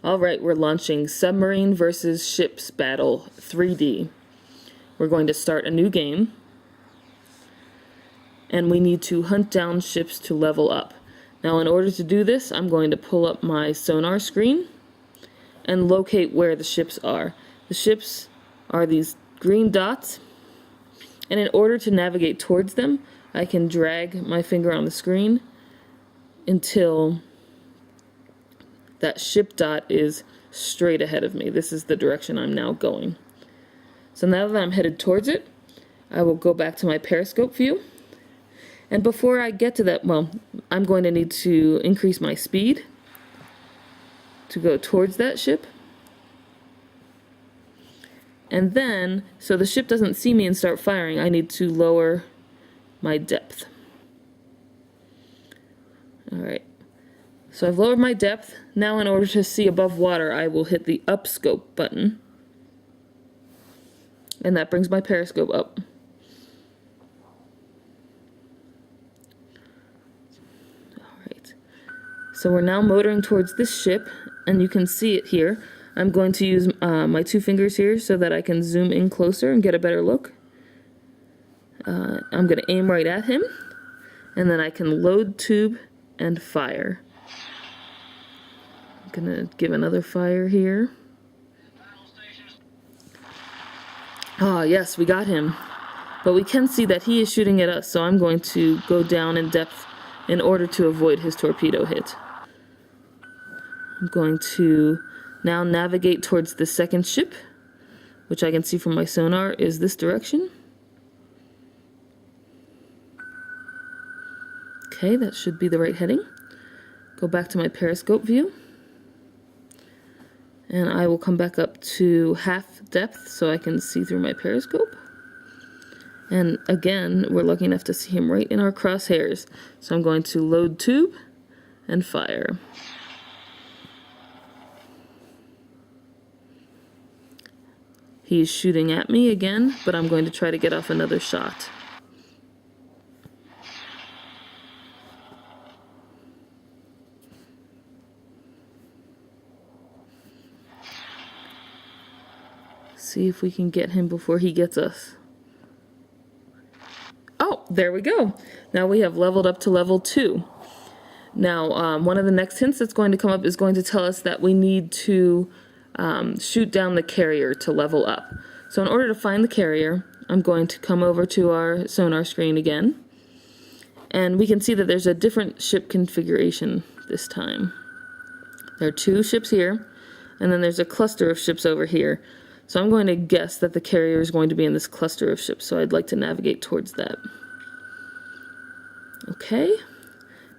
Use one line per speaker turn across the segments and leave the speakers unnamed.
Alright, we're launching Submarine vs. Ships Battle 3D. We're going to start a new game, and we need to hunt down ships to level up. Now in order to do this, I'm going to pull up my sonar screen and locate where the ships are. The ships are these green dots, and in order to navigate towards them, I can drag my finger on the screen until that ship dot is straight ahead of me. This is the direction I'm now going. So now that I'm headed towards it, I will go back to my periscope view. And before I get to that, well, I'm going to need to increase my speed to go towards that ship. And then, so the ship doesn't see me and start firing, I need to lower my depth. Alright. So I've lowered my depth. Now in order to see above water, I will hit the up scope button. And that brings my periscope up. Alright. So we're now motoring towards this ship, and you can see it here. I'm going to use my two fingers here so that I can zoom in closer and get a better look. I'm going to aim right at him, and then I can load tube and fire. I'm going to give another fire here. Ah, yes, we got him. But we can see that he is shooting at us, so I'm going to go down in depth in order to avoid his torpedo hit. I'm going to now navigate towards the second ship, which I can see from my sonar is this direction. Okay, that should be the right heading. Go back to my periscope view. And I will come back up to half depth so I can see through my periscope. And again, we're lucky enough to see him right in our crosshairs. So I'm going to load tube and fire. He's shooting at me again, but I'm going to try to get off another shot. See if we can get him before he gets us. Oh, there we go. Now we have leveled up to level 2. Now, one of the next hints that's going to come up is going to tell us that we need to shoot down the carrier to level up. So in order to find the carrier, I'm going to come over to our sonar screen again. And we can see that there's a different ship configuration this time. There are 2 ships here, and then there's a cluster of ships over here. So I'm going to guess that the carrier is going to be in this cluster of ships, so I'd like to navigate towards that. Okay,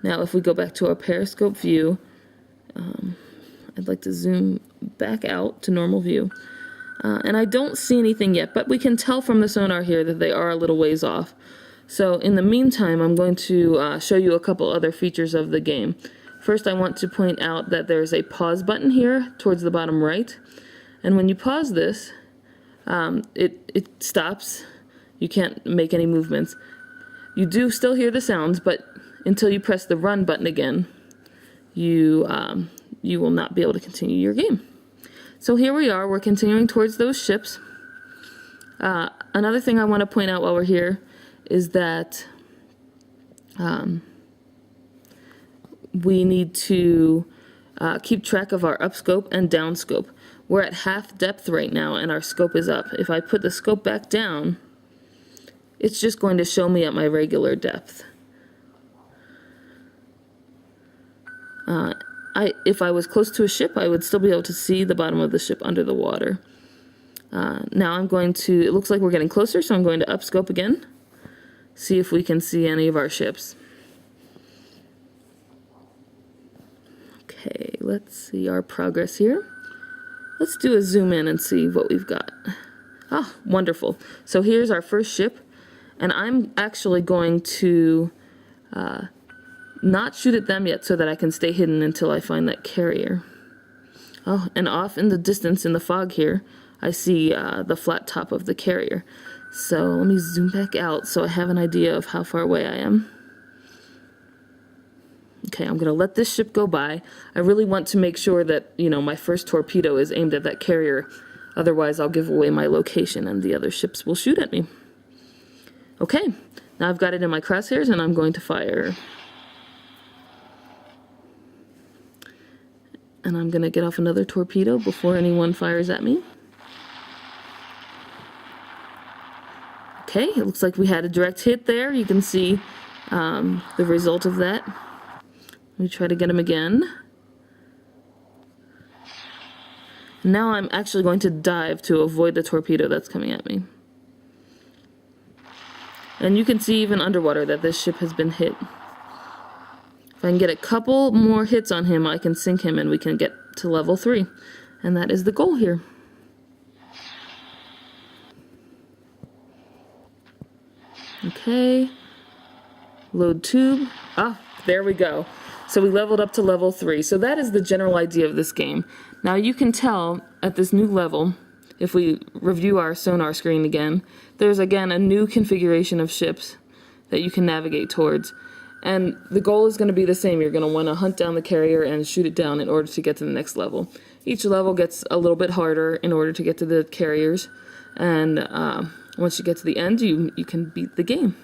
now if we go back to our periscope view, I'd like to zoom back out to normal view. And I don't see anything yet, but we can tell from the sonar here that they are a little ways off. So in the meantime, I'm going to show you a couple other features of the game. First, I want to point out that there's a pause button here towards the bottom right. And when you pause this, it stops. You can't make any movements. You do still hear the sounds, but until you press the run button again, you will not be able to continue your game. So here we are. We're continuing towards those ships. Another thing I want to point out while we're here is that we need to keep track of our upscope and downscope. We're at half depth right now and our scope is up. If I put the scope back down, it's just going to show me at my regular depth. If I was close to a ship, I would still be able to see the bottom of the ship under the water. Now I'm going to, it looks like we're getting closer, so I'm going to upscope again. See if we can see any of our ships. Okay, let's see our progress here. Let's do a zoom in and see what we've got. Ah, wonderful. So here's our first ship, and I'm actually going to not shoot at them yet so that I can stay hidden until I find that carrier. Oh, and off in the distance in the fog here, I see the flat top of the carrier. So let me zoom back out so I have an idea of how far away I am. Okay, I'm gonna let this ship go by. I really want to make sure that, you know, my first torpedo is aimed at that carrier. Otherwise, I'll give away my location and the other ships will shoot at me. Okay, now I've got it in my crosshairs and I'm going to fire. And I'm gonna get off another torpedo before anyone fires at me. Okay, it looks like we had a direct hit there. You can see the result of that. Let me try to get him again. Now I'm actually going to dive to avoid the torpedo that's coming at me. And you can see even underwater that this ship has been hit. If I can get a couple more hits on him, I can sink him and we can get to level 3. And that is the goal here. Okay. Load tube. Ah, there we go. So we leveled up to level 3. So that is the general idea of this game. Now you can tell at this new level, if we review our sonar screen again, there's again a new configuration of ships that you can navigate towards. And the goal is going to be the same. You're going to want to hunt down the carrier and shoot it down in order to get to the next level. Each level gets a little bit harder in order to get to the carriers. And once you get to the end, you can beat the game.